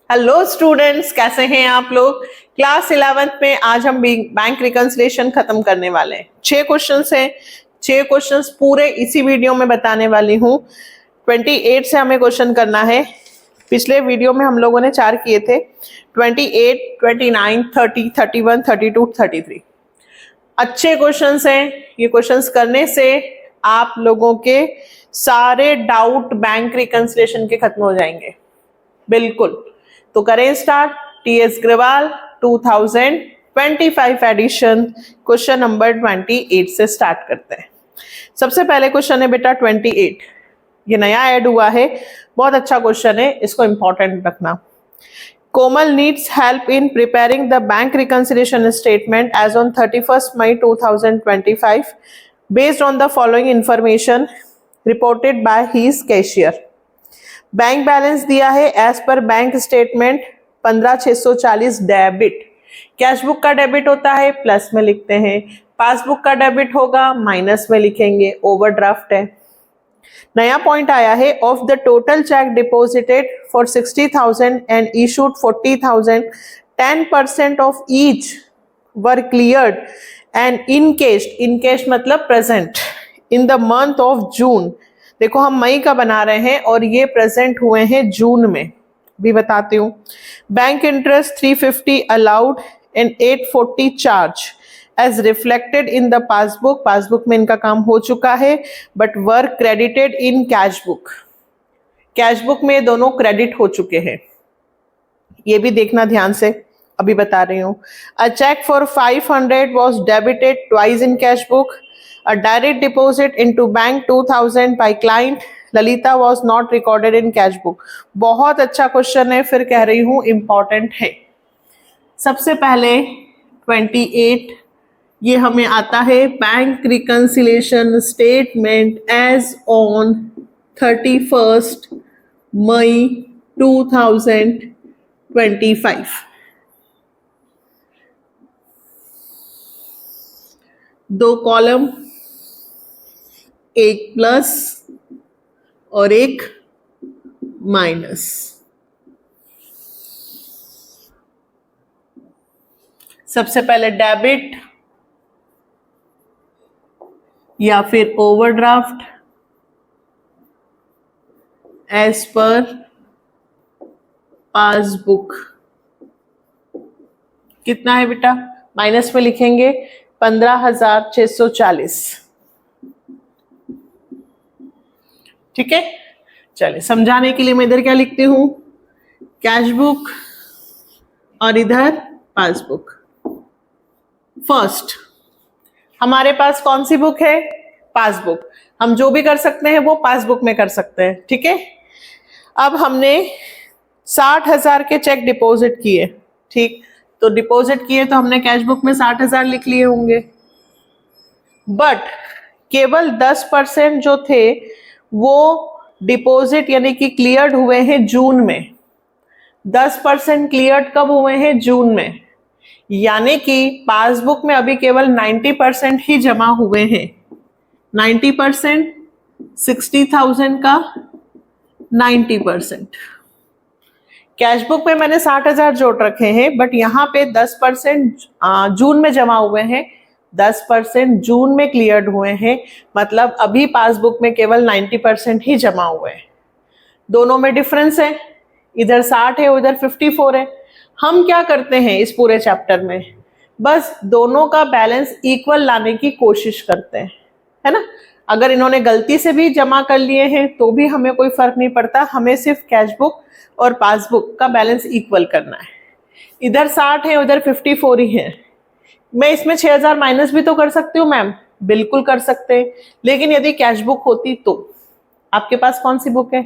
Hello students, कैसे हैं आप लोग। क्लास 11th में आज हम बैंक रिकंसिलिएशन खत्म करने वाले हैं। 6 क्वेश्चंस हैं। 6 क्वेश्चंस पूरे इसी वीडियो में बताने वाली हूँ। 28 से हमें क्वेश्चन करना है। पिछले वीडियो में हम लोगों ने 4 किए थे, 28, 29, 30, 31, 32, 33। अच्छे क्वेश्चंस हैं। ये क्वेश्चंस करने से आप लोगों के सारे डाउट बैंक रिकंसिलिएशन के खत्म हो जाएंगे, बिल्कुल। तो करें start. TS Grewal 2025 edition question number 28 से स्टार्ट करते हैं। सबसे पहले क्वेश्चन है बेटा 28। ये नया ऐड हुआ है, बहुत अच्छा क्वेश्चन है, इसको इंपॉर्टेंट रखना। Komal needs help in preparing the bank reconciliation statement as on 31 May 2025 based on the following information reported by his cashier. Bank balance दिया है as per bank statement 15,640 debit. Cashbook का डेबिट होता है plus में लिखते हैं, passbook का debit होगा माइनस में लिखेंगे, ओवरड्राफ्ट है। नया पॉइंट आया है, of the total cheque deposited for 60,000 and issued 40,000, 10% of each were cleared and encashed मतलब present in the month of June. देखो हम मई का बना रहे हैं और ये प्रेजेंट हुए हैं जून में। भी बताती हूँ। Bank interest 350 allowed and 840 charge as reflected in the passbook. Passbook में इनका काम हो चुका है, but were credited in cashbook. Cashbook में दोनों क्रेडिट हो चुके हैं, ये भी देखना ध्यान से, अभी बता रही हूँ। A cheque for 500 was debited twice in cashbook. A direct deposit into bank 2,000 by client Lalita was not recorded in cash book। बहुत अच्छा क्वेश्चन है, फिर कह रही हूँ इम्पॉर्टेंट है। सबसे पहले 28 ये हमें आता है bank reconciliation statement as on 31 May 2025। 2 column, एक प्लस और एक माइनस। सबसे पहले डेबिट या फिर ओवरड्राफ्ट एज पर पासबुक। कितना है बेटा, माइनस में लिखेंगे 15,640। ठीक है, चलिए समझाने के लिए मैं इधर क्या लिखती हूँ, कैश बुक और इधर पासबुक। फर्स्ट हमारे पास कौन सी बुक है, पासबुक। हम जो भी कर सकते हैं वो पासबुक में कर सकते हैं। ठीक है, अब हमने 60,000 के चेक डिपॉजिट किए। ठीक, तो डिपॉजिट किए तो हमने कैश बुक में 60,000 लिख लिए होंगे, बट केवल 10% जो थे वो डिपॉजिट यानी कि क्लियर्ड हुए हैं जून में। 10% क्लियर्ड कब हुए हैं, जून में। यानी कि पासबुक में अभी केवल 90% ही जमा हुए हैं। 90%, 60,000 का 90%। कैशबुक में मैंने 60,000 जोड़ रखे हैं, बट यहाँ पे 10% जून में जमा हुए हैं, 10% जून में क्लियर्ड हुए हैं, मतलब अभी पासबुक में केवल 90% ही जमा हुए हैं। दोनों में डिफरेंस है, इधर 60 है उधर 54 है। हम क्या करते हैं इस पूरे चैप्टर में, बस दोनों का बैलेंस इक्वल लाने की कोशिश करते हैं, है ना। अगर इन्होंने गलती से भी जमा कर लिए हैं तो भी हमें कोई फर्क नहीं पड़ता, हमें सिर्फ कैशबुक और पासबुक का बैलेंस इक्वल करना है। इधर 60 है उधर 54 ही है। मैं इसमें 6,000 माइनस भी तो कर सकती हूँ मैम, बिल्कुल कर सकते हैं, लेकिन यदि कैशबुक होती तो। आपके पास कौन सी बुक है,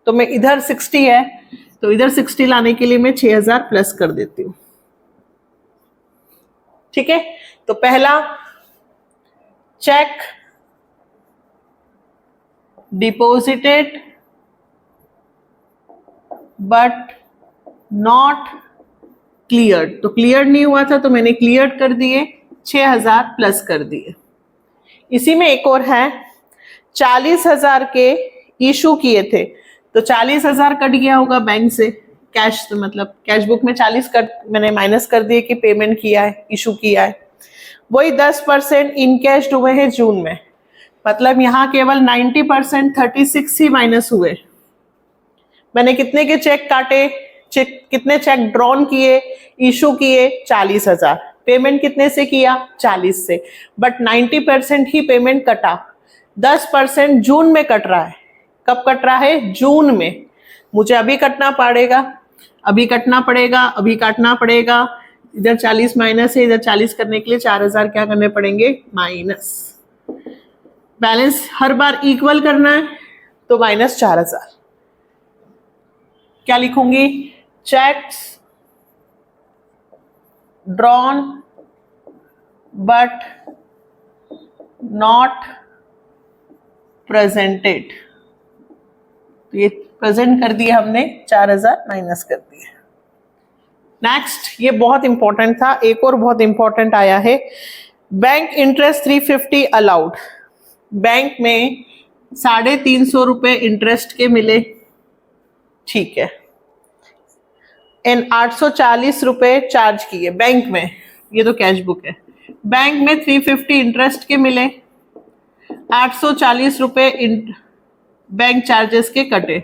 तो मैं इधर 60 है तो इधर 60 लाने के लिए मैं 6,000 प्लस कर देती हूँ। ठीक है, तो पहला check deposited but not cleared, तो क्लियर्ड नहीं हुआ था तो मैंने क्लियर्ड कर दिए, 6,000 प्लस कर दिए। इसी में एक और है, 40,000 के इशू किए थे तो 40,000 कट गया होगा बैंक से, कैश मतलब कैश बुक में 40 मैंने माइनस कर दिए कि पेमेंट किया है, इशू किया है। वही 10% इनकैश हुए हैं जून में, मतलब यहाँ केवल 90% 36 ही माइनस हुए। मैंने कितने के चेक काटे, कितने चेक ड्रॉन किए, इशू किए 40,000। पेमेंट कितने से किया, 40 से, बट 90% ही पेमेंट कटा। 10% जून में कट रहा है। कब कट रहा है, जून में। मुझे अभी कटना पड़ेगा, अभी कटना पड़ेगा, अभी काटना पड़ेगा। इधर 40 माइनस है, इधर 40 करने के लिए 4,000 क्या करने पड़ेंगे, माइनस। बैलेंस हर बार इक्वल करना है तो माइनस 4,000। क्या लिखूंगी, cheques drawn but not presented. तो ये प्रेजेंट कर दिया हमने, 4,000 माइनस कर दिया। नेक्स्ट, ये बहुत इंपॉर्टेंट था, एक और बहुत इंपॉर्टेंट आया है, बैंक इंटरेस्ट 350 अलाउड। बैंक में 350 रुपए इंटरेस्ट के मिले, ठीक है, एंड 840 रुपए चार्ज किए बैंक में, ये तो कैश बुक है। बैंक में 350 इंटरेस्ट के मिले, 840 रुपए बैंक चार्जेस के कटे।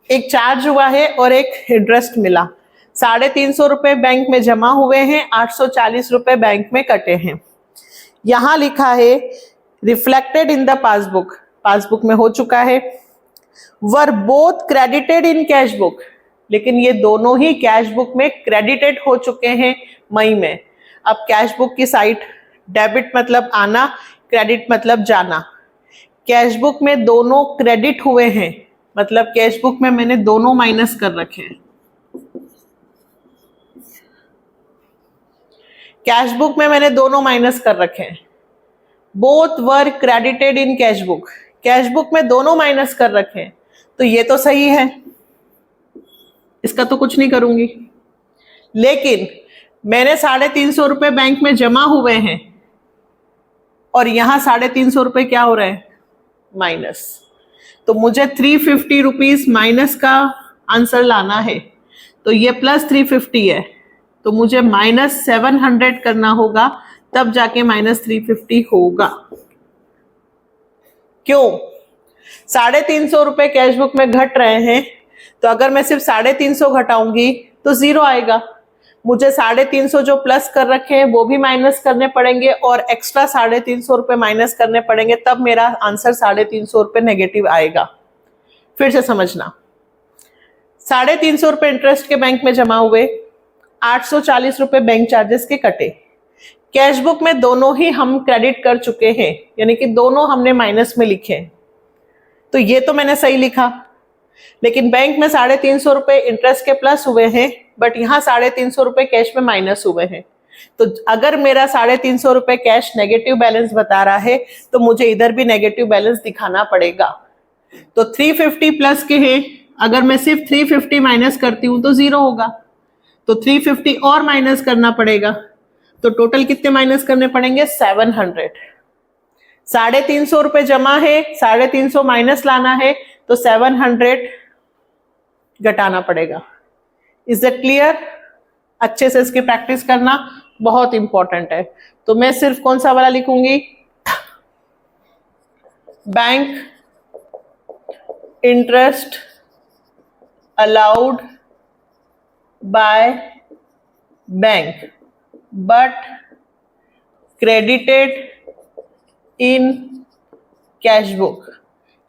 एक चार्ज हुआ है और एक इंटरेस्ट मिला। 350 रुपए बैंक में जमा हुए हैं, 840 रुपए बैंक में कटे हैं। यहां लिखा है reflected in the passbook, passbook में हो चुका है। Were both credited in cash book, लेकिन ये दोनों ही कैश बुक में क्रेडिटेड हो चुके हैं मई में। अब कैश बुक की साइड, डेबिट मतलब आना, क्रेडिट मतलब जाना। कैश बुक में दोनों क्रेडिट हुए हैं, मतलब कैश बुक में मैंने दोनों माइनस कर रखे हैं। कैश बुक में मैंने दोनों माइनस कर रखे हैं। Both were credited in cash book, cash book में दोनों माइनस कर रखे हैं, तो ये तो सही है, इसका तो कुछ नहीं करूंगी। लेकिन मैंने 350 रुपए बैंक में जमा हुए हैं और यहां 350 रुपए क्या हो रहे हैं, माइनस। तो मुझे 350 रुपीज माइनस का आंसर लाना है, तो ये प्लस 350 है, तो मुझे माइनस 700 करना होगा, तब जाके माइनस 350 होगा। क्यों, 350 रुपए कैश बुक में घट रहे हैं, तो अगर मैं सिर्फ 350 घटाऊंगी तो 0 आएगा। मुझे 350 जो प्लस कर रखे हैं वो भी माइनस करने पड़ेंगे और एक्स्ट्रा 350 रुपए माइनस करने पड़ेंगे, तब मेरा आंसर 350 रुपए नेगेटिव आएगा। फिर से समझना, 350 रुपए इंटरेस्ट के बैंक में जमा हुए, 840 रुपए बैंक चार्जेस के कटे। कैश बुक में दोनों ही हम क्रेडिट कर चुके हैं, यानी कि दोनों हमने माइनस में लिखे, तो ये तो मैंने सही लिखा। लेकिन बैंक में 350 रुपए इंटरेस्ट के प्लस हुए हैं, बट यहाँ 350 रुपए कैश में माइनस हुए हैं। तो अगर मेरा 350 रुपए कैश नेगेटिव बैलेंस बता रहा है, तो मुझे इधर भी नेगेटिव बैलेंस दिखाना पड़ेगा। तो 350 प्लस के हैं, अगर मैं सिर्फ 350 माइनस करती हूं तो 0 होगा, तो 350 और माइनस करना पड़ेगा। तो टोटल कितने माइनस करने पड़ेंगे, 700। 350 रुपए जमा है, 350 माइनस लाना है, तो 700 घटाना पड़ेगा। Is that clear? अच्छे से इसकी प्रैक्टिस करना बहुत इंपॉर्टेंट है। तो मैं सिर्फ कौन सा वाला लिखूंगी, bank interest allowed by bank but credited in cash book,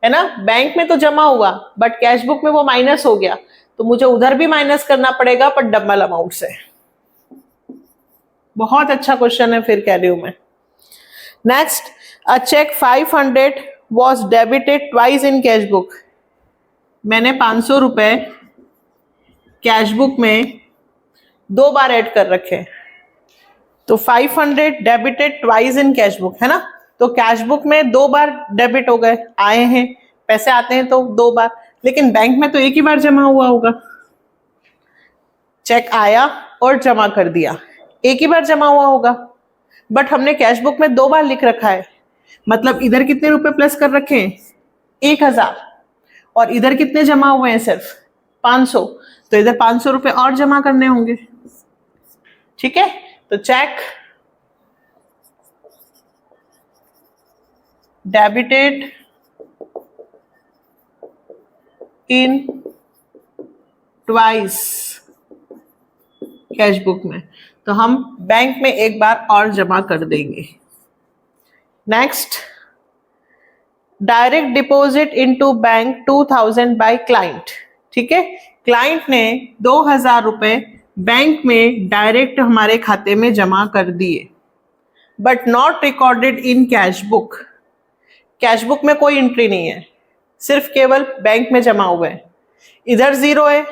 है ना। बैंक में तो जमा हुआ बट कैश बुक में वो माइनस हो गया, तो मुझे उधर भी माइनस करना पड़ेगा पर डबल अमाउंट से। बहुत अच्छा क्वेश्चन है, फिर कह रही हूं मैं। Next, a cheque 500 was debited twice in cash book. मैंने 500 रुपए कैश बुक में 2 बार ऐड कर रखे, तो 500 debited twice in cash book, है ना। तो कैश बुक में 2 बार डेबिट हो गए, आए हैं पैसे, आते हैं तो 2 बार, लेकिन बैंक में तो एक ही बार जमा हुआ होगा। चेक आया और जमा कर दिया, एक ही बार जमा हुआ होगा, बट हमने कैश बुक में 2 बार लिख रखा है, मतलब इधर कितने रुपए प्लस कर रखे हैं, 1000, और इधर कितने जमा हुए हैं, सिर्फ 500, तो इधर 500 रुपए और जमा करने होंगे। ठीक है, तो cheque debited in twice cash book में, तो हम बैंक में एक बार और जमा कर देंगे। Next, direct deposit into bank 2000 by client. ठीक है, क्लाइंट ने 2000 रुपए बैंक में डायरेक्ट हमारे खाते में जमा कर दिए, but not recorded in cash book. Cash book में कोई एंट्री नहीं है, सिर्फ केवल बैंक में जमा हुए हैं। इधर 0 है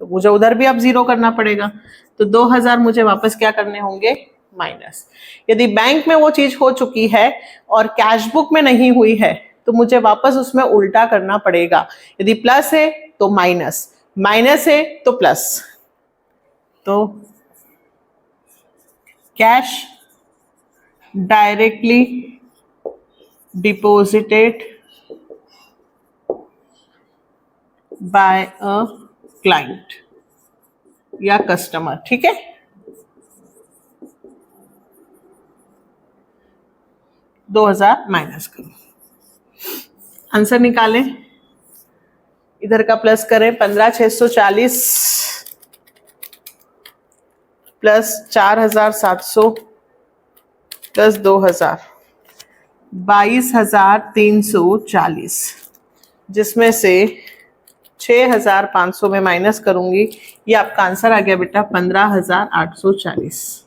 तो मुझे उधर भी अब 0 करना पड़ेगा, तो 2000 मुझे वापस क्या करने होंगे, माइनस। यदि बैंक में वो चीज हो चुकी है और कैश बुक में नहीं हुई है तो मुझे वापस उसमें उल्टा करना पड़ेगा। यदि प्लस है तो माइनस, माइनस है तो प्लस। तो cash directly deposited bye a client या कस्टमर। ठीक है, दो 2000 माइनस करो, आंसर निकालें। इधर का प्लस करें, 15640 प्लस 4700 प्लस 2000, 22340, जिसमें से 6500 में माइनस करूंगी, ये आपका आंसर आ गया बेटा 15840।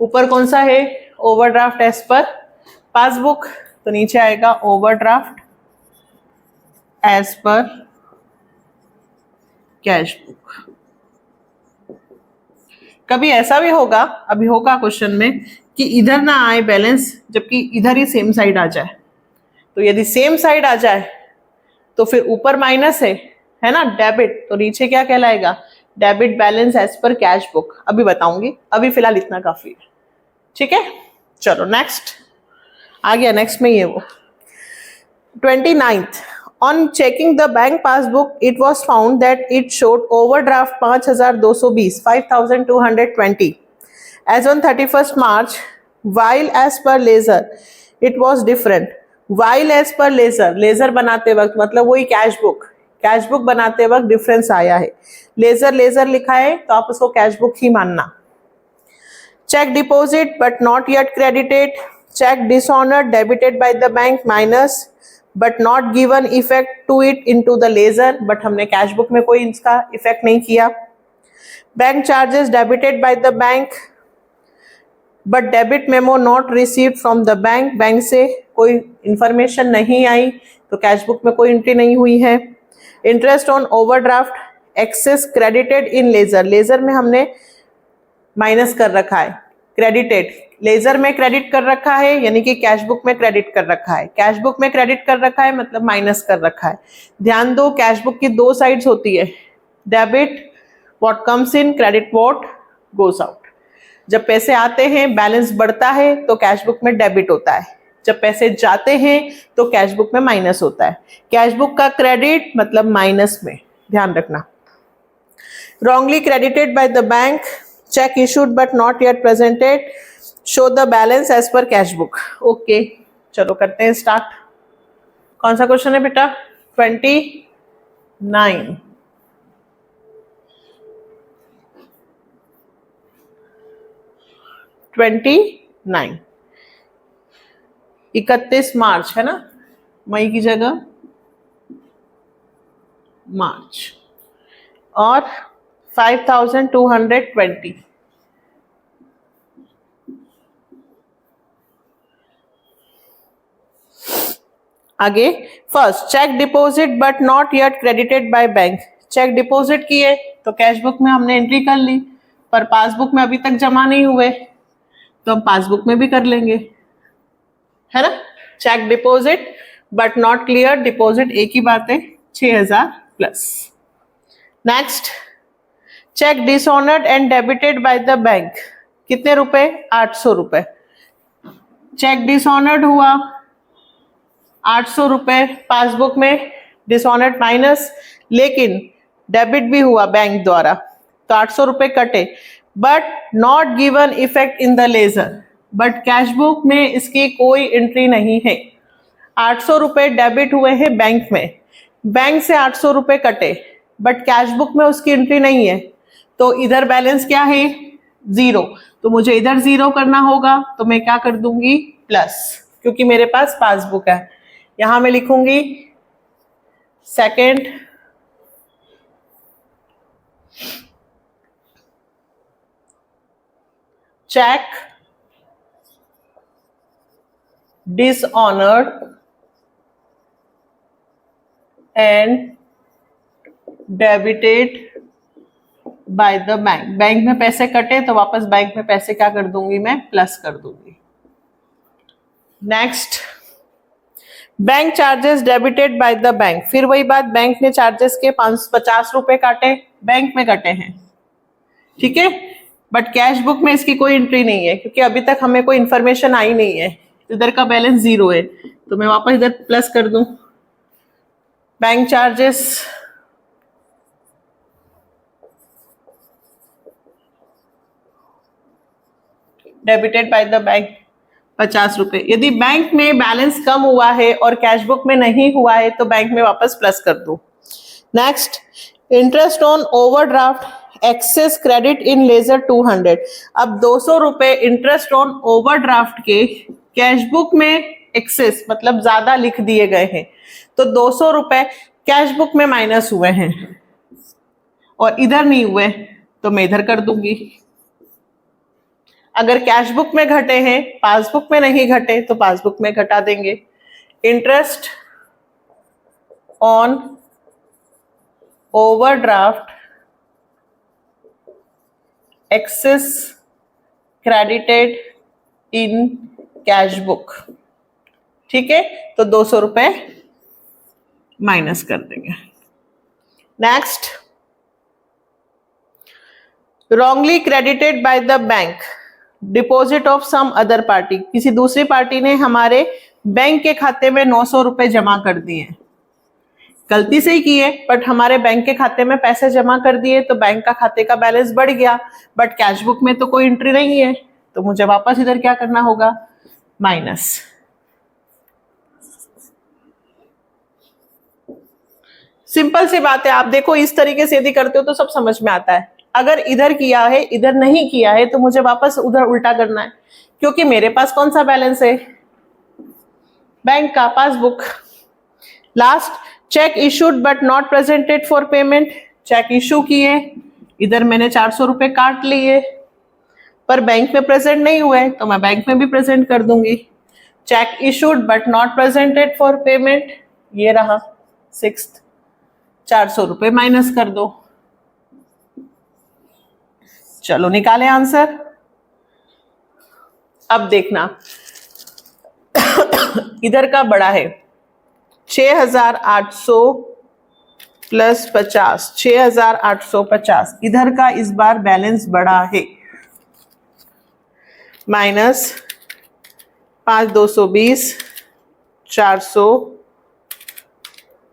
ऊपर कौन सा है, ओवरड्राफ्ट एज पर पासबुक, तो नीचे आएगा overdraft as per cash book. कभी ऐसा भी होगा, अभी होगा क्वेश्चन में, कि इधर ना आए बैलेंस जबकि इधर ही सेम साइड आ जाए। तो यदि सेम साइड आ जाए तो फिर ऊपर माइनस है ना, डेबिट, तो नीचे क्या कहलाएगा, debit balance as per cash book. अभी बताऊंगी, अभी फिलहाल इतना काफी है। ठीक है, चलो नेक्स्ट आ गया। नेक्स्ट में ये वो 29th, on checking the bank passbook it was found that it showed overdraft 5220, 5220 as on 31st March, while as per ledger it was different। while as per ledger बनाते वक्त मतलब वही कैश बुक बनाते वक्त difference आया है। Laser लिखा है तो आप उसको कैश बुक ही मानना। Cheque deposit but not yet credited, cheque dishonoured debited by the bank minus but not given effect to it into the ledger, but हमने कैश बुक में कोई इसका इफेक्ट नहीं किया। Bank charges debited by the bank but debit memo not received from the bank, bank से कोई information नहीं आई तो कैश बुक में कोई एंट्री नहीं हुई है। Interest on overdraft excess credited in ledger में हमने माइनस कर रखा है, क्रेडिटेड लेजर में क्रेडिट कर रखा है, यानी कि कैश बुक में क्रेडिट कर रखा है। कैश बुक में क्रेडिट कर रखा है मतलब माइनस कर रखा है। ध्यान दो, कैश बुक की दो साइड्स होती है, debit what comes in, credit what goes out. जब पैसे आते हैं बैलेंस बढ़ता है तो कैश बुक में डेबिट होता है, जब पैसे जाते हैं तो कैश बुक में माइनस होता है। कैश बुक का क्रेडिट मतलब माइनस में, ध्यान रखना। wrongly credited by the bank, check issued but not yet presented, show the balance as per cash book। Okay, चलो करते हैं स्टार्ट। कौन सा क्वेश्चन है बेटा, 29। ट्वेंटी 31 मार्च है ना, मई की जगह मार्च, और 5220। आगे first, cheque deposit but not yet credited by bank. Cheque deposit किए तो कैश बुक में हमने एंट्री कर ली, पर पासबुक में अभी तक जमा नहीं हुए तो हम पासबुक में भी कर लेंगे, है ना। Cheque deposit but not clear deposit, एक ही बात है, 6000 plus. Next, cheque dishonoured and debited by the bank, कितने रुपए, 800 रुपए। चेक डिसऑनर्ड हुआ 800 रुपए, पासबुक में डिसऑनर्ड माइनस, लेकिन डेबिट भी हुआ बैंक द्वारा, तो 800 रुपए कटे, but not given effect in the ledger, but cash book में इसकी कोई एंट्री नहीं है। 800 रुपए डेबिट हुए हैं बैंक में, बैंक से 800 रुपए कटे, बट कैश बुक में उसकी एंट्री नहीं है, तो इधर बैलेंस क्या है, 0, तो मुझे इधर 0 करना होगा, तो मैं क्या कर दूंगी, प्लस, क्योंकि मेरे पास पासबुक है। यहां मैं लिखूंगी second cheque dishonoured and debited by the bank, bank में पैसे कटे तो वापस बैंक में पैसे क्या कर दूंगी, मैं प्लस कर दूंगी। Next, bank charges debited by the bank, फिर वही बात, बैंक ने चार्जेस के 50 रुपए काटे, बैंक में कटे हैं, ठीक है, बट कैश बुक में इसकी कोई एंट्री नहीं है, क्योंकि अभी तक हमें कोई इंफॉर्मेशन आई नहीं है, इधर का बैलेंस 0 है, तो मैं वापस इधर प्लस कर दूं। Bank charges debited by the bank 50 रुपए। यदि बैंक में बैलेंस कम हुआ है और कैश बुक में नहीं हुआ है तो बैंक में वापस प्लस कर दो। Next, interest on overdraft excess credit in ledger 200। अब 200 रुपए इंटरेस्ट ऑन ओवरड्राफ्ट के कैश बुक में एक्सेस मतलब ज्यादा लिख दिए गए हैं, तो 200 रुपए कैश बुक में माइनस हुए हैं और इधर नहीं हुए, तो मैं इधर कर दूंगी। अगर कैश बुक में घटे हैं, पासबुक में नहीं घटे, तो पासबुक में घटा देंगे। Interest on overdraft excess credited in cash book, ठीक है, तो 200 रुपए माइनस कर देंगे। Next, wrongly credited by the bank deposit of some other party, किसी दूसरी पार्टी ने हमारे बैंक के खाते में 900 रुपए जमा कर दिए, गलती से ही किए, बट हमारे बैंक के खाते में पैसे जमा कर दिए, तो बैंक का खाते का बैलेंस बढ़ गया, बट कैश बुक में तो कोई एंट्री नहीं है, तो मुझे वापस इधर क्या करना होगा, माइनस। सिंपल सी बात है, आप देखो इस तरीके से यदि करते हो तो सब समझ में आता है। अगर इधर किया है इधर नहीं किया है तो मुझे वापस उधर उल्टा करना है, क्योंकि मेरे पास कौन सा बैलेंस है, बैंक का passbook. Last, cheque issued but not presented for payment, cheque issue किए, इधर मैंने 400 रुपए काट लिए, पर बैंक में प्रेजेंट नहीं हुए, तो मैं बैंक में भी प्रेजेंट कर दूंगी। Check issued but not presented for payment, ये रहा 6th, 400 रुपए माइनस कर दो। चलो निकाले आंसर। अब देखना इधर का बड़ा है 6800 प्लस 50, 6850, इधर का इस बार बैलेंस बड़ा है, माइनस 5220, 400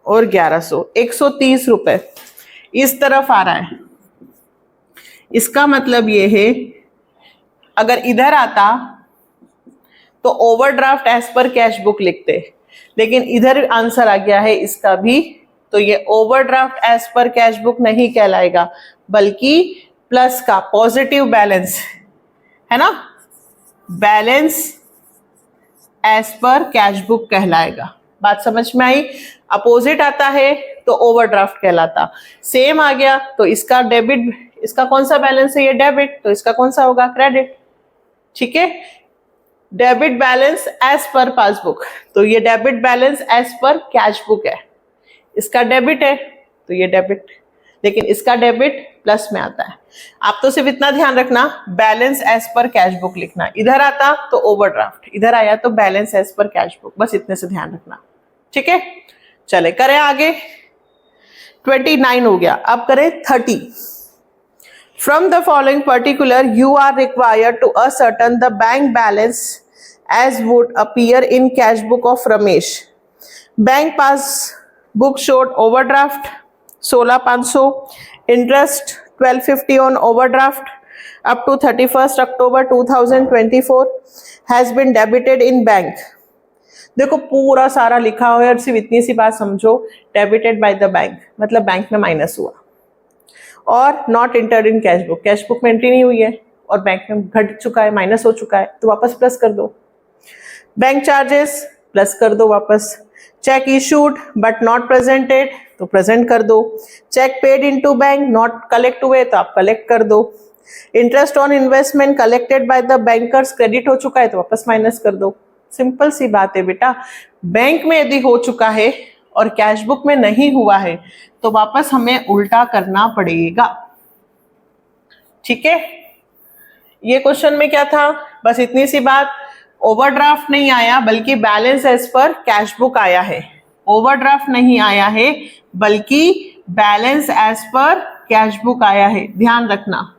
और 1100, 130 रुपए इस तरफ आ रहा है। इसका मतलब ये है, अगर इधर आता तो overdraft as per cash book लिखते, लेकिन इधर आंसर आ गया है इसका भी, तो ये overdraft as per cash book नहीं कहलाएगा, बल्कि प्लस का पॉजिटिव बैलेंस है ना, balance as per cash book कहलाएगा। बात समझ में आई? अपोजिट आता है तो ओवरड्राफ्ट कहलाता, सेम आ गया तो इसका डेबिट, इसका कौन सा बैलेंस है, ये डेबिट, तो इसका कौन सा होगा, क्रेडिट, ठीक है। Debit balance as per passbook, तो ये debit balance as per cash book है, इसका डेबिट है तो ये डेबिट, लेकिन इसका डेबिट प्लस में आता है। आप तो सिर्फ इतना ध्यान रखना, balance as per cash book लिखना, इधर आता तो ओवरड्राफ्ट, इधर आया तो balance as per cash book, बस इतने से ध्यान रखना, ठीक है। चले करें आगे, 29 हो गया, अब करें 30। From the following particular, you are required to ascertain the bank balance as would appear in cash book of Ramesh. Bank pass book showed overdraft 16,500, interest 1250 on overdraft up to 31st October 2024 has been debited in bank. देखो पूरा सारा लिखा हुआ है और सिर्फ इतनी सी बात समझो, डेबिटेड बाय द बैंक मतलब बैंक में माइनस हुआ, और not entered in cash book, cash book में एंट्री नहीं हुई है और बैंक में घट चुका है, माइनस हो चुका है, तो वापस प्लस कर दो। बैंक चार्जेस प्लस कर दो वापस। Cheque issued but not presented तो प्रेजेंट कर दो। Cheque paid into bank not collect हुए तो आप कलेक्ट कर दो। Interest on investment collected by the bankers credit हो चुका है तो वापस माइनस कर दो। सिंपल सी बात है बेटा, बैंक में यदि हो चुका है और कैश बुक में नहीं हुआ है तो वापस हमें उल्टा करना पड़ेगा। ठीक है, ये क्वेश्चन में क्या था, बस इतनी सी बात, ओवरड्राफ्ट नहीं आया बल्कि balance as per cash book आया है। ओवरड्राफ्ट नहीं आया है बल्कि balance as per cash book आया है, ध्यान रखना।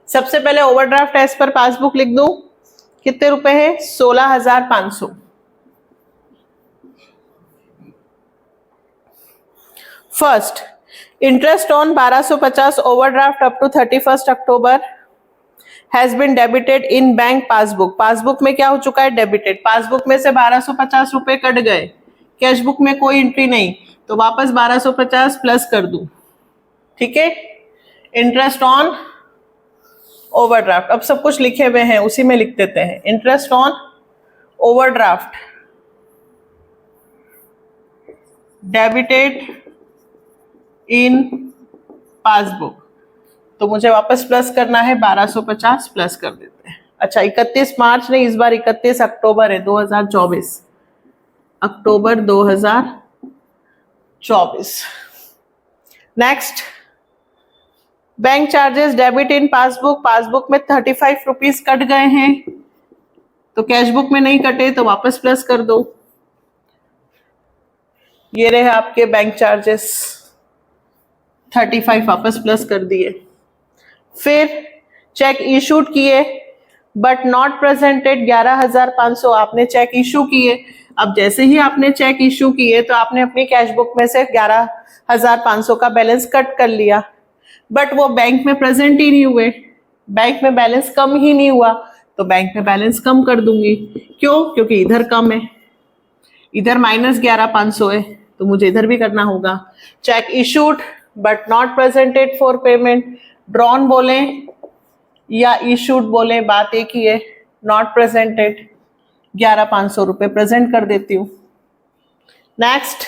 सबसे पहले ओवरड्राफ्ट एज पर पासबुक लिख दो, कितने रुपए है, 16,500। First, interest on 1250 overdraft up to 31st October has been debited in bank passbook. Passbook में क्या हो चुका है, डेबिटेड। पासबुक में से 1250 रुपए कट गए, कैश बुक में कोई एंट्री नहीं, तो वापस 1250 प्लस कर दूं। ठीक है, इंटरेस्ट ऑन ओवरड्राफ्ट, अब सब कुछ लिखे हुए हैं उसी में लिख देते हैं। Interest on overdraft debited in passbook, तो मुझे वापस प्लस करना है, 1250 प्लस कर देते हैं। अच्छा, 31 मार्च नहीं, इस बार 31 अक्टूबर है 2024, अक्टूबर 2024। Next, bank charges debit in passbook, passbook में 35 रुपीज कट गए हैं तो कैश बुक में नहीं कटे तो वापस प्लस कर दो। ये रहे आपके बैंक चार्जेस, 35 वापस प्लस कर दिए। फिर चेक इशूड किए बट नॉट प्रेजेंटेड 11,500, आपने चेक इशू किए। अब जैसे ही आपने चेक इशू किए तो आपने अपनी कैश बुक में से 11,500 का बैलेंस कट कर लिया, बट वो बैंक में प्रेजेंट ही नहीं हुए, बैंक में बैलेंस कम ही नहीं हुआ, तो बैंक में बैलेंस कम कर दूंगी। क्यों, क्योंकि इधर कम है, इधर -11,500 है तो मुझे इधर भी करना होगा। Check issued but not presented for payment, drawn बोले या इशूड बोले बात एक ही है। नॉट प्रेजेंटेड 11,500 रुपए प्रेजेंट कर देती हूँ। Next,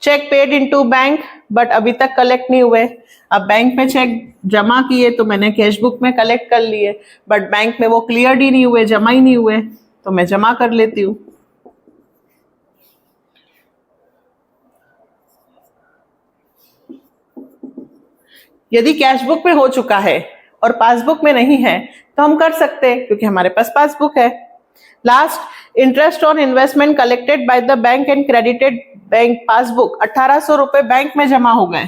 cheque paid into bank but अभी तक कलेक्ट नहीं हुए। अब बैंक में चेक जमा किए तो मैंने कैश बुक में कलेक्ट कर लिए, बट बैंक में वो क्लियर्ड ही नहीं हुए, जमा ही नहीं हुए, तो मैं जमा कर लेती हूँ। यदि कैश बुक में हो चुका है और पासबुक में नहीं है तो हम कर सकते हैं क्योंकि हमारे पास पासबुक है। Last, interest on investment collected by the bank and credited bank passbook, 1,800 रुपए बैंक में जमा हो गए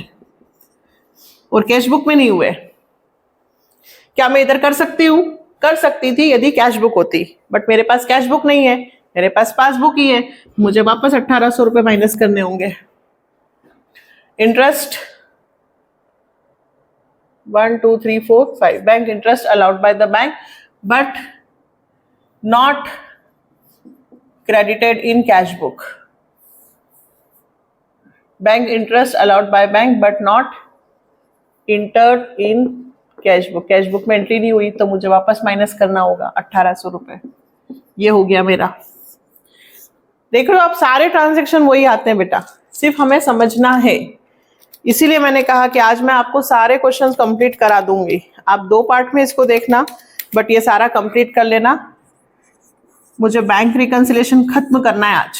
और कैश बुक में नहीं हुए। क्या मैं इधर कर सकती हूँ, कर सकती थी यदि कैश बुक होती, बट मेरे पास कैश बुक नहीं है, मेरे पास पासबुक ही है, मुझे वापस 1,800 रुपए माइनस करने होंगे। Interest 1 2 3 4 5, bank interest allowed by the bank but not credited in cash book, bank interest allowed by bank but not entered in cash book, cash book में एंट्री नहीं हुई तो मुझे वापस माइनस करना होगा 1,800 रुपए। ये हो गया मेरा। देख लो आप सारे ट्रांजैक्शन वही आते हैं बेटा, सिर्फ हमें समझना है। इसीलिए मैंने कहा कि आज मैं आपको सारे क्वेश्चंस कंप्लीट करा दूंगी। आप 2 पार्ट में इसको देखना, बट ये सारा कंप्लीट कर लेना। मुझे बैंक रिकंसिलिएशन खत्म करना है आज।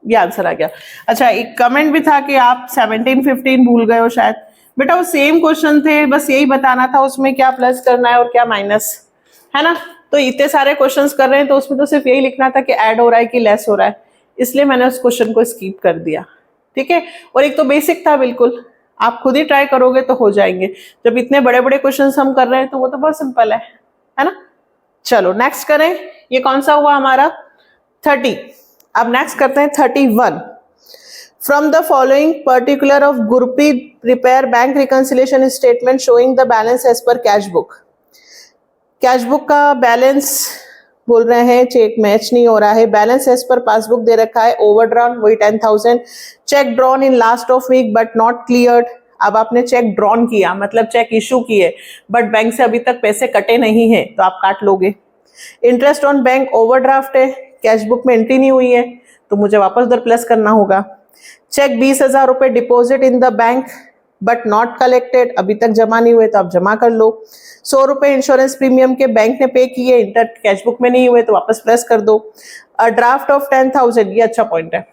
ये आंसर आ गया। अच्छा, एक कमेंट भी था कि आप 17 15 भूल गए हो शायद। बेटा वो सेम क्वेश्चन थे, बस यही बताना था उसमें क्या प्लस करना है और क्या माइनस, है ना। तो इतने सारे क्वेश्चंस कर रहे हैं तो उसमें तो सिर्फ यही लिखना था कि ऐड हो रहा है कि लेस हो रहा है, इसलिए मैंने उस क्वेश्चन को स्किप कर दिया। ठीक है, और एक तो बेसिक था बिल्कुल, आप खुद ही ट्राई करोगे तो हो जाएंगे। जब इतने बड़े बड़े क्वेश्चंस हम कर रहे हैं तो वो तो बहुत सिंपल है ना। चलो नेक्स्ट करें, ये कौन सा हुआ हमारा 30। अब नेक्स्ट करते हैं 31। From the following particular of Gurpreet prepare bank reconciliation statement showing the balance as per cash book. Cash book का बैलेंस बोल रहे हैं, चेक मैच नहीं हो रहा है, बैलेंस एज पर पासबुक दे रखा है, ओवरड्रॉन वही 10,000, cheque drawn in last of week but not cleared. अब आपने चेक ड्रॉन किया मतलब चेक इशू किए बट बैंक से अभी तक पैसे कटे नहीं है तो आप काट लोगे। इंटरेस्ट ऑन बैंक ओवरड्राफ्ट है, कैश बुक में एंट्री नहीं हुई है तो मुझे वापस उधर प्लस करना होगा। चेक 20,000 रुपए deposit in the bank but not collected, अभी तक जमा नहीं हुए तो आप जमा कर लो। 100 रुपए इंश्योरेंस प्रीमियम के बैंक ने पे किए, इंटर कैश बुक में नहीं हुए तो वापस प्लस कर दो। अ ड्राफ्ट ऑफ 10,000, ये अच्छा पॉइंट है।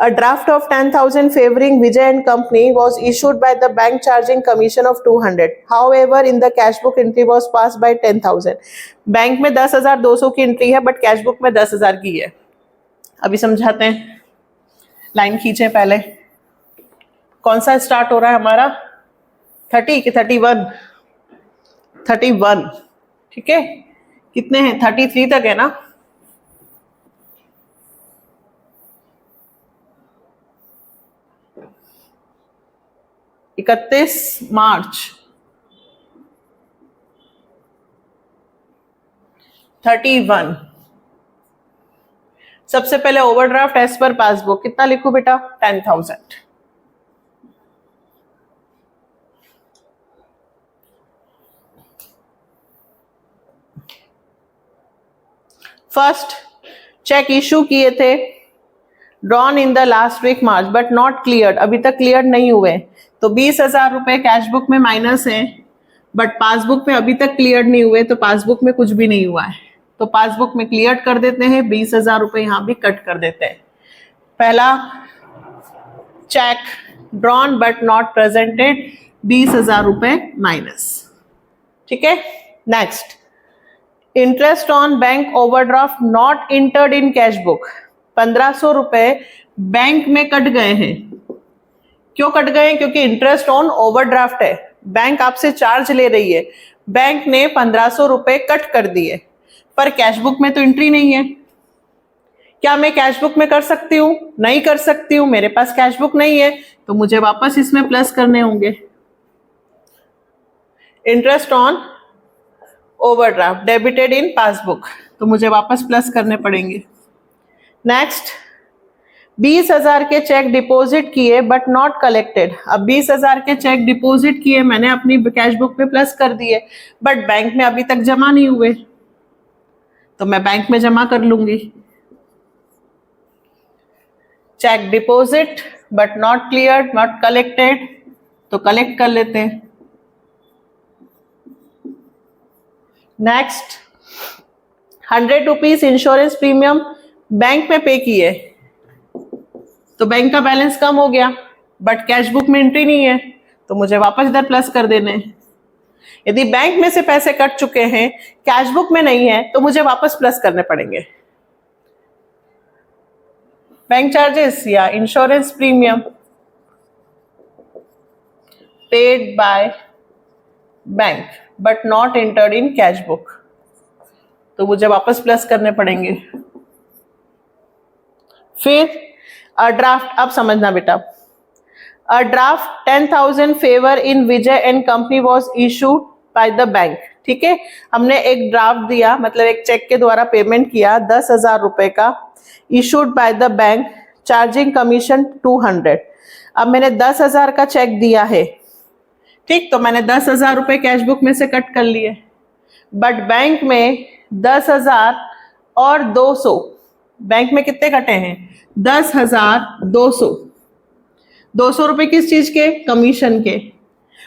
A draft of 10,000 favoring Vijay and Company was issued by the bank charging commission of 200. However, in the cash book entry was passed by 10,000. Bank में 10,200 की एंट्री है but cash book में 10,000 की है। अभी समझाते हैं, लाइन खींचे पहले। कौन सा स्टार्ट हो रहा है हमारा 30 कि 31? 31, ठीक है। कितने हैं? 33 तक है ना। इकतीस मार्च 31। सबसे पहले ओवरड्राफ्ट एज पर पासबुक कितना लिखूं बेटा? 10,000। फर्स्ट चेक इशू किए थे drawn in the last week March but not cleared, अभी तक क्लियर नहीं हुए तो 20,000 रुपए कैश बुक में माइनस है बट पासबुक में अभी तक क्लियर नहीं हुए तो पासबुक में कुछ भी नहीं हुआ है तो पासबुक में क्लियर कर देते हैं। 20,000 रुपए यहां भी कट कर देते हैं। पहला check drawn but not presented, 20,000 रुपए माइनस। ठीक है, next interest on bank overdraft not entered in cash book, 1,500 रुपए बैंक में कट गए हैं। क्यों कट गए? क्योंकि इंटरेस्ट ऑन ओवरड्राफ्ट है, बैंक आपसे चार्ज ले रही है, बैंक ने 1,500 रुपए कट कर दिए पर कैश बुक में तो एंट्री नहीं है। क्या मैं कैश बुक में कर सकती हूं? नहीं कर सकती हूं, मेरे पास कैश बुक नहीं है तो मुझे वापस इसमें प्लस करने होंगे। Interest on overdraft debited in passbook तो मुझे वापस प्लस करने पड़ेंगे। नेक्स्ट 20,000 के चेक डिपॉजिट किए बट नॉट कलेक्टेड, अब 20,000 के चेक डिपॉजिट किए मैंने अपनी कैश बुक में प्लस कर दिए बट बैंक में अभी तक जमा नहीं हुए तो मैं बैंक में जमा कर लूंगी। Cheque deposit but not cleared not collected तो कलेक्ट कर लेते हैं। Next 100 rupees insurance premium bank में पे किए तो बैंक का बैलेंस कम हो गया बट कैश बुक में एंट्री नहीं है तो मुझे वापस इधर प्लस कर देने। यदि बैंक में से पैसे कट चुके हैं कैश बुक में नहीं है तो मुझे वापस प्लस करने पड़ेंगे। बैंक चार्जेस या insurance premium paid by bank but not entered in cash book तो मुझे वापस प्लस करने पड़ेंगे। फिर ड्राफ्ट, अब समझना बेटा, a draft 10,000 favour in Vijay and company was issued by the bank. ठीक है, हमने एक ड्राफ्ट दिया मतलब एक चेक के द्वारा पेमेंट किया 10,000 रुपए का, issued by the bank, charging commission 200। अब मैंने 10,000 का चेक दिया है, ठीक, तो मैंने 10,000 रुपए कैश बुक में से कट कर लिए बट बैंक में 10,000 और 200, बैंक में कितने कटे हैं? 10,200। 200 रुपए किस चीज के? कमीशन के।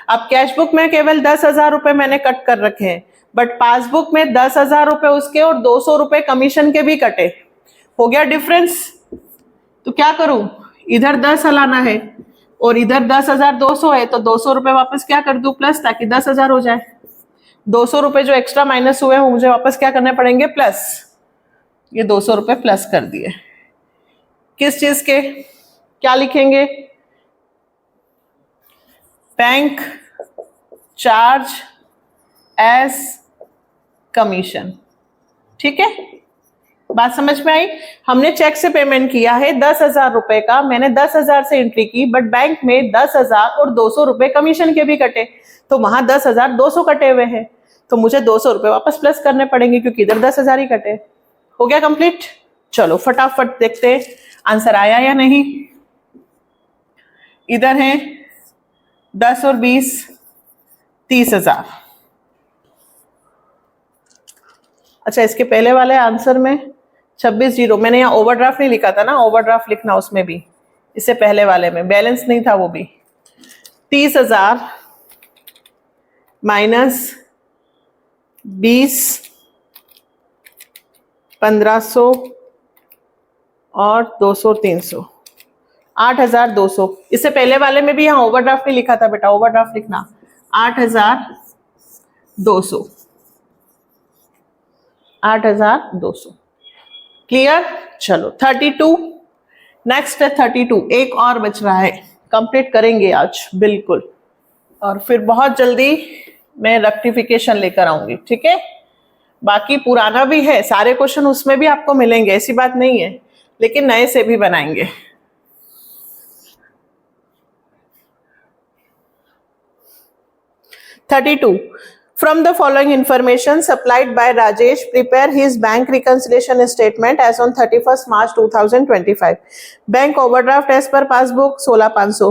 अब कैश बुक में केवल 10,000 रुपए मैंने कट कर रखे हैं बट पासबुक में 10,000 रुपए उसके और 200 रुपए कमीशन के भी कटे। हो गया डिफरेंस। तो क्या करूं? इधर 10 लाना है और इधर 10,200 है तो 200 रुपए वापस क्या कर दूं? प्लस, ताकि 10,000 हो जाए। ₹200 जो एक्स्ट्रा माइनस हुए हैं मुझे वापस क्या करने पड़ेंगे, प्लस। ये ₹200 प्लस कर दिए। किस चीज के, क्या लिखेंगे, बैंक चार्ज एज कमीशन। ठीक है, बात समझ में आई। हमने चेक से पेमेंट किया है ₹10,000 का, मैंने 10,000 से एंट्री की, बट बैंक में 10,000 और ₹200 कमीशन के भी कटे, तो वहां 10,200 कटे हुए हैं, तो मुझे ₹200 वापस प्लस करने पड़ेंगे क्योंकि इधर 10,000 ही कटे। हो गया कंप्लीट। चलो फटाफट देखते हैं आंसर आया या नहीं। इधर है 10 और 20 30,000। अच्छा, इसके पहले वाले आंसर में 26 जीरो, मैंने यहाँ ओवरड्राफ्ट नहीं लिखा था ना, ओवरड्राफ्ट लिखना उसमें भी, इससे पहले वाले में बैलेंस नहीं था वो भी। 30,000 माइनस 20 1500 और 200 300 8,200। इससे पहले वाले में भी यहाँ ओवरड्राफ्ट नहीं लिखा था बेटा, ओवरड्राफ्ट लिखना। 8,200 8,200। क्लियर। चलो 32, नेक्स्ट है 32। एक और बच रहा है, कंप्लीट करेंगे आज बिल्कुल, और फिर बहुत जल्दी मैं रेक्टिफिकेशन लेकर आऊंगी। ठीक है, बाकी पुराना भी है, सारे क्वेश्चन उसमें भी आपको मिलेंगे, ऐसी बात नहीं है, लेकिन नए से भी बनाएंगे। "32. From the following information supplied by Rajesh, prepare his bank reconciliation statement as on 31st March 2025. Bank overdraft as per passbook 16,500.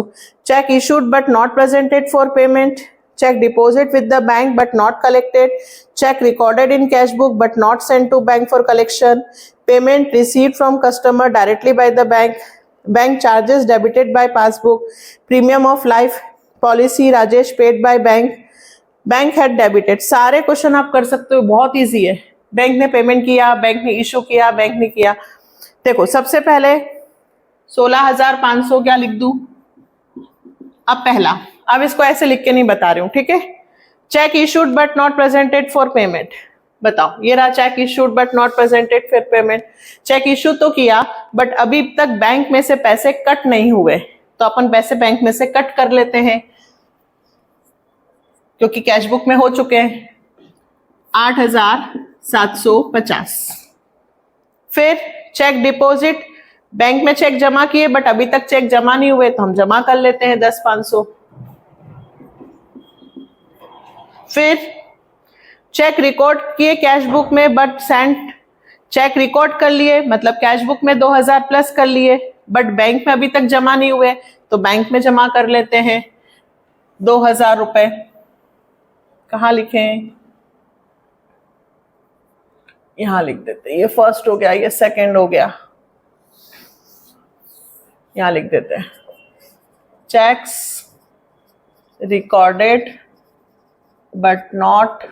Check issued but not presented for payment. Check deposit with the bank but not collected. Check recorded in cash book but not sent to bank for collection. Payment received from customer directly by the bank. Bank charges debited by passbook. Premium of life policy Rajesh paid by bank. Bank had debited. सारे question आप कर सकते हो, बहुत easy है। Bank ने payment किया, bank ने इशू किया, बैंक ने किया। देखो सबसे पहले 16,500 क्या लिख दूं, अब पहला, अब इसको ऐसे लिख के नहीं बता रही हूं, ठीक है। Cheque issued but not presented for payment, बताओ ये रहा cheque issued but not presented for payment. Cheque issue तो किया बट अभी तक बैंक में से पैसे कट नहीं हुए, तो अपन पैसे बैंक में से कट कर लेते हैं क्योंकि कैश बुक में हो चुके हैं। 8,750। फिर चेक डिपॉजिट, बैंक में चेक जमा किए बट अभी तक चेक जमा नहीं हुए, तो हम जमा कर लेते हैं 10,500। फिर चेक रिकॉर्ड किए कैश बुक में बट सेंट, चेक रिकॉर्ड कर लिए मतलब कैश बुक में 2,000 प्लस कर लिए, बट बैंक में अभी तक जमा नहीं हुए, तो बैंक में जमा कर लेते हैं 2,000 रुपए। कहाँ लिखें, यहां लिख देते हैं। ये फर्स्ट हो गया, ये सेकंड हो गया, यहां लिख देते हैं। Cheques recorded but not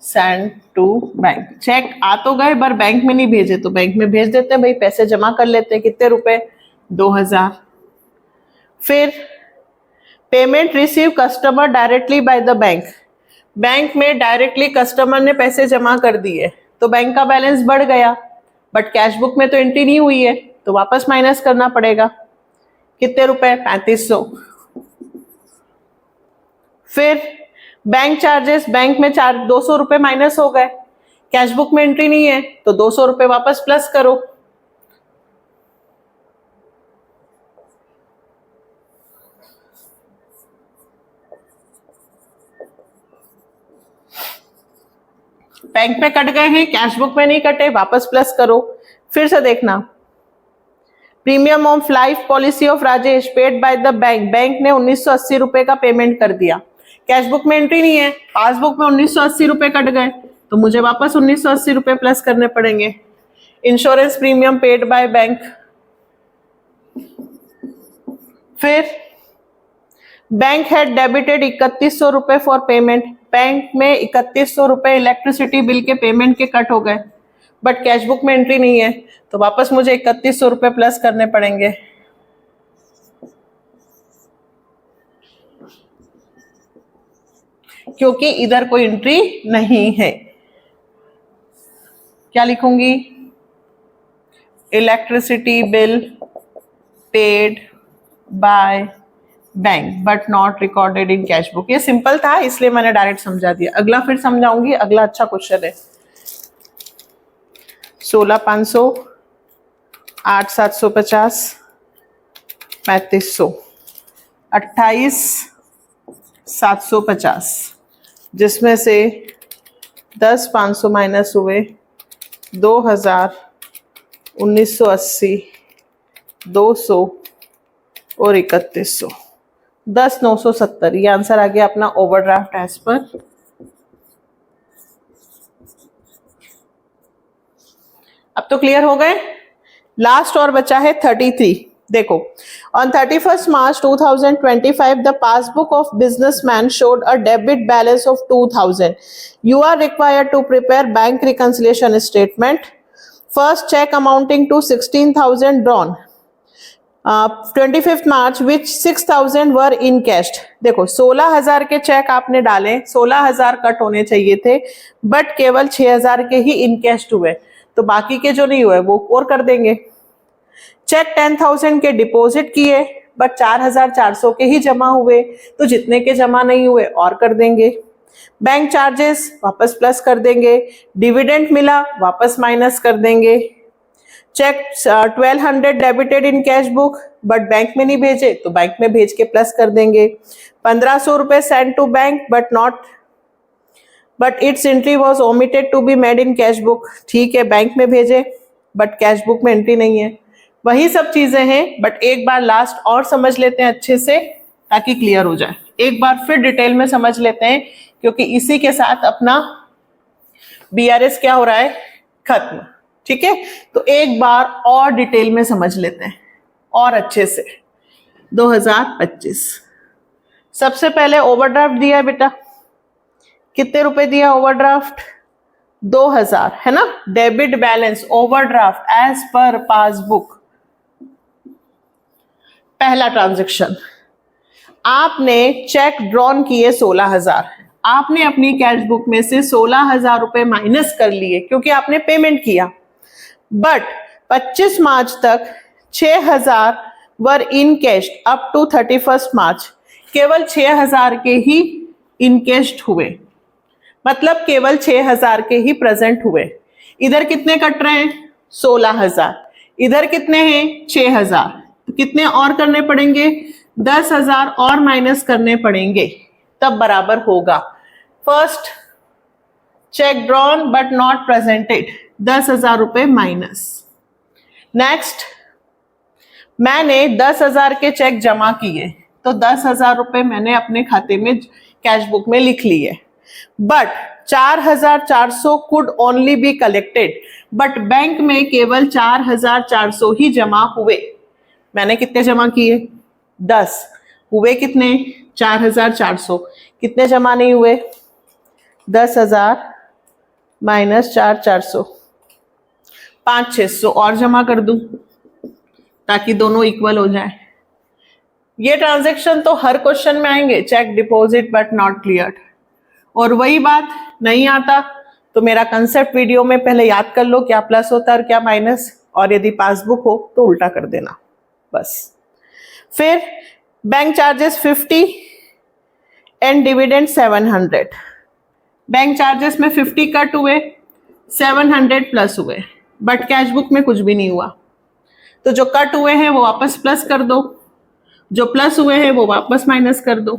send to bank. Cheque आ तो गए पर बैंक में नहीं भेजे, तो बैंक में भेज देते हैं भाई, पैसे जमा कर लेते हैं। कितने रुपए, 2,000। फिर payment receive customer directly by the bank, bank में डायरेक्टली कस्टमर ने पैसे जमा कर दिए, तो बैंक का बैलेंस बढ़ गया, बट कैश बुक में तो एंट्री नहीं हुई है, तो वापस माइनस करना पड़ेगा। कितने रुपए, 3,500। फिर बैंक चार्जेस, बैंक में 200 रुपए माइनस हो गए, कैश बुक में एंट्री नहीं है, तो 200 रुपए वापस प्लस करो। बैंक में कट गए हैं, कैश बुक में नहीं कटे, वापस प्लस करो। फिर से देखना, premium of life policy of Rajesh paid by the bank, bank ने 1,980 रुपए का पेमेंट कर दिया, कैश बुक में एंट्री नहीं है, पासबुक में 1,980 रुपए कट गए, तो मुझे वापस 1,980 रुपए प्लस करने पड़ेंगे। Insurance premium paid by bank. फिर बैंक हैड डेबिटेड 3,100 रुपए फॉर पेमेंट, बैंक में 3,100 रुपए इलेक्ट्रिसिटी बिल के पेमेंट के कट हो गए, बट कैश बुक में एंट्री नहीं है, तो वापस मुझे 3,100 रुपए प्लस करने पड़ेंगे। क्योंकि इधर कोई एंट्री नहीं है। क्या लिखूंगी? Electricity bill paid by bank but not recorded in cash book. ये सिंपल था इसलिए मैंने डायरेक्ट समझा दिया। अगला फिर समझाऊंगी, अगला अच्छा क्वेश्चन है। 16,500, 8,750, 3,500, 28,750, जिसमें से 10,500 माइनस हुए 2,000, 1,980, 200 और 3,100, 10,970। ये आंसर आ गया अपना ओवरड्राफ्ट एज पर। अब तो क्लियर हो गए। लास्ट और बचा है 33। देखो, on 31st March 2025 the passbook of businessman showed a debit balance of 2,000. You are required to prepare bank reconciliation statement. First check amounting to 16,000 drawn 25th March which 6,000 were encashed. देखो 16,000 के check आपने डाले, 16,000 cut होने चाहिए थे but केवल 6,000 के ही इनकैश्ड हुए, तो बाकी के जो नहीं हुए वो और कर देंगे। चेक 10,000 के डिपॉजिट किए बट 4,400 के ही जमा हुए, तो जितने के जमा नहीं हुए और कर देंगे। बैंक चार्जेस वापस प्लस कर देंगे, डिविडेंड मिला वापस माइनस कर देंगे। Cheque 1,200 debited in cash book but bank में नहीं भेजे, तो बैंक में भेज के प्लस कर देंगे। 1,500 रुपए send to bank but it's entry was omitted to be made in cash book. ठीक है, बैंक में भेजे बट कैश बुक में एंट्री नहीं है। वही सब चीजें हैं बट एक बार लास्ट और समझ लेते हैं अच्छे से ताकि क्लियर हो जाए। एक बार फिर डिटेल में समझ लेते हैं क्योंकि इसी के साथ अपना बीआरएस क्या हो रहा है, खत्म। ठीक है, तो एक बार और डिटेल में समझ लेते हैं और अच्छे से। 2025 सबसे पहले ओवरड्राफ्ट दिया है बेटा, कितने रुपए दिया ओवरड्राफ्ट? 2,000 है ना। Debit balance overdraft as per passbook. पहला ट्रांजैक्शन, आपने चेक ड्रॉन किए 16,000, आपने अपनी कैश बुक में से 16,000 रुपए माइनस कर लिए क्योंकि आपने पेमेंट किया, बट 25 मार्च तक 6,000 वर इनकैश्ड अप टू 31st मार्च। केवल 6,000 के ही इनकैश्ड हुए, मतलब केवल 6,000 के ही प्रेजेंट हुए। इधर कितने कट रहे हैं? 16,000। इधर कितने हैं? 6,000। तो कितने और करने पड़ेंगे? 10,000 और माइनस करने पड़ेंगे, तब बराबर होगा। First check drawn but not presented, 10,000 रुपए माइनस। नेक्स्ट, मैंने 10,000 के चेक जमा किए, तो 10,000 रुपए मैंने अपने खाते में कैश बुक में लिख लिए, but 4,400 could only be collected, but bank में केवल 4,400 ही जमा हुए। मैंने कितने जमा किए? 10। हुए कितने? 4,400। कितने जमा नहीं हुए? 10,000 माइनस 4,400, 5,600 और जमा कर दूं ताकि दोनों इक्वल हो जाए। ये ट्रांजैक्शन तो हर क्वेश्चन में आएंगे, cheque deposit but not cleared. और वही बात, नहीं आता तो मेरा कंसेप्ट वीडियो में पहले याद कर लो क्या प्लस होता है और क्या माइनस, और यदि पासबुक हो तो उल्टा कर देना बस। फिर bank charges 50 and dividend 700। Bank charges में 50 कट हुए, 700 प्लस हुए, बट कैश बुक में कुछ भी नहीं हुआ, तो जो कट हुए हैं वो वापस प्लस कर दो, जो प्लस हुए हैं वो वापस माइनस कर दो।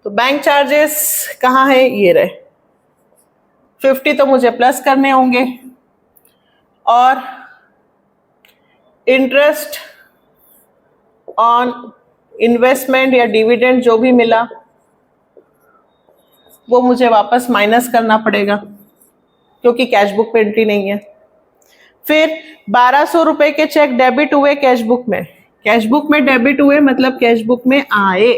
तो बैंक चार्जेस कहाँ है? ये रहे। 50 तो मुझे प्लस करने होंगे, और इंटरेस्ट ऑन इन्वेस्टमेंट या डिविडेंड जो भी मिला वो मुझे वापस माइनस करना पड़ेगा क्योंकि कैश बुक पे एंट्री नहीं है। फिर 1,200 रुपए के चेक डेबिट हुए कैश बुक में, कैश बुक में डेबिट हुए मतलब कैश बुक में आए।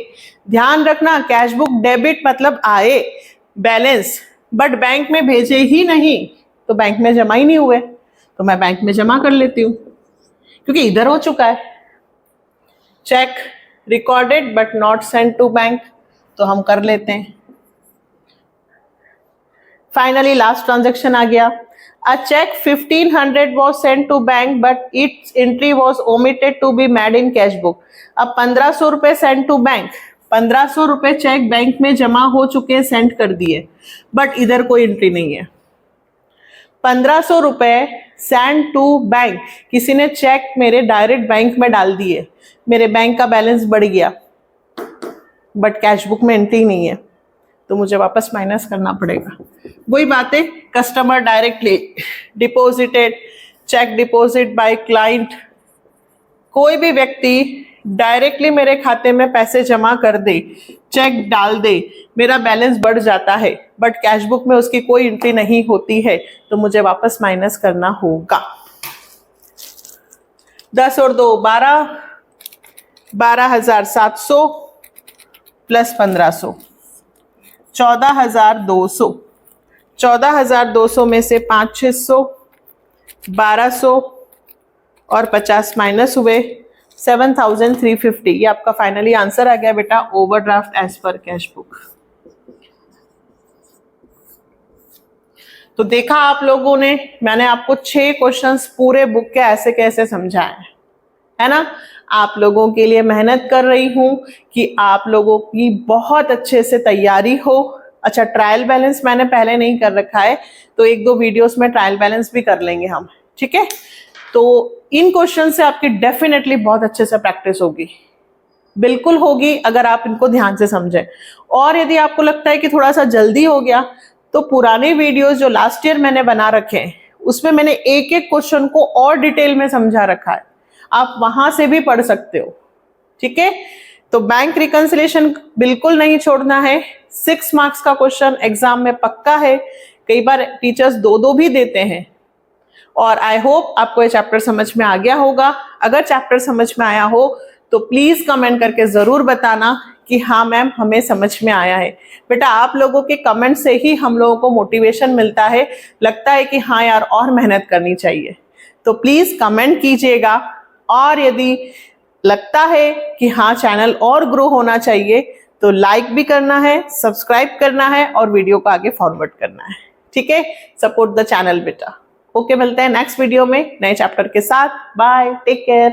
ध्यान रखना, कैश बुक डेबिट मतलब आए बैलेंस, बट बैंक में भेजे ही नहीं, तो बैंक में जमा ही नहीं हुए, तो मैं बैंक में जमा कर लेती हूँ क्योंकि इधर हो चुका है। Cheque recorded but not send to bank, तो हम कर लेते हैं। फाइनली लास्ट ट्रांजेक्शन आ गया। A check 1500 was sent to bank but its entry was omitted to be made in cash book। अब 1500 रुपए सेंड टू बैंक, 1500 रुपए चेक बैंक में जमा हो चुके हैं, सेंड कर दिए, बट इधर कोई एंट्री नहीं है। 1500 रुपए सेंड टू बैंक, किसी ने चेक मेरे डायरेक्ट बैंक में डाल दिए, मेरे बैंक का बैलेंस बढ़ गया, बट कैश बुक में एंट्री नहीं है, तो मुझे वापस माइनस करना पड़ेगा। वही बात है, customer directly deposited, cheque deposit by client, कोई भी व्यक्ति डायरेक्टली मेरे खाते में पैसे जमा कर दे, चेक डाल दे, मेरा बैलेंस बढ़ जाता है, बट कैश बुक में उसकी कोई एंट्री नहीं होती है, तो मुझे वापस माइनस करना होगा। 10 और 2 12, 12,700 प्लस 1500, 14,200, 14,200 में से 5,600, 1,200 और 50 माइनस हुए 7,350। ये आपका फाइनली आंसर आ गया बेटा, overdraft as per cash book. तो देखा आप लोगों ने, मैंने आपको 6 क्वेश्चंस पूरे बुक के ऐसे कैसे समझाए है ना। आप लोगों के लिए मेहनत कर रही हूं कि आप लोगों की बहुत अच्छे से तैयारी हो। अच्छा, ट्रायल बैलेंस मैंने पहले नहीं कर रखा है, तो 1-2 वीडियोस में ट्रायल बैलेंस भी कर लेंगे हम, ठीक है। तो इन क्वेश्चन से आपकी डेफिनेटली बहुत अच्छे से प्रैक्टिस होगी, बिल्कुल होगी, अगर आप इनको ध्यान से समझें। और यदि आपको लगता है कि थोड़ा सा जल्दी हो गया, तो पुराने वीडियोस जो लास्ट ईयर मैंने बना रखे हैं, उसमें मैंने एक एक क्वेश्चन को और डिटेल में समझा रखा है, आप वहां से भी पढ़ सकते हो, ठीक है। तो बैंक रिकंसिलिएशन बिल्कुल नहीं छोड़ना है। 6 मार्क्स का क्वेश्चन एग्जाम में पक्का है, कई बार टीचर्स 2-2 भी देते हैं। और आई होप आपको ये चैप्टर समझ में आ गया होगा। अगर चैप्टर समझ में आया हो तो प्लीज कमेंट करके जरूर बताना कि हाँ मैम, हमें समझ में आया है। बेटा, आप लोगों के कमेंट से ही हम लोगों को मोटिवेशन मिलता है, लगता है कि हाँ यार और मेहनत करनी चाहिए। तो प्लीज कमेंट कीजिएगा, और यदि लगता है कि हाँ चैनल और ग्रो होना चाहिए, तो लाइक भी करना है, सब्सक्राइब करना है और वीडियो को आगे फॉरवर्ड करना है, ठीक है। सपोर्ट द चैनल बेटा। ओके, मिलते हैं नेक्स्ट वीडियो में नए चैप्टर के साथ। Bye, take care.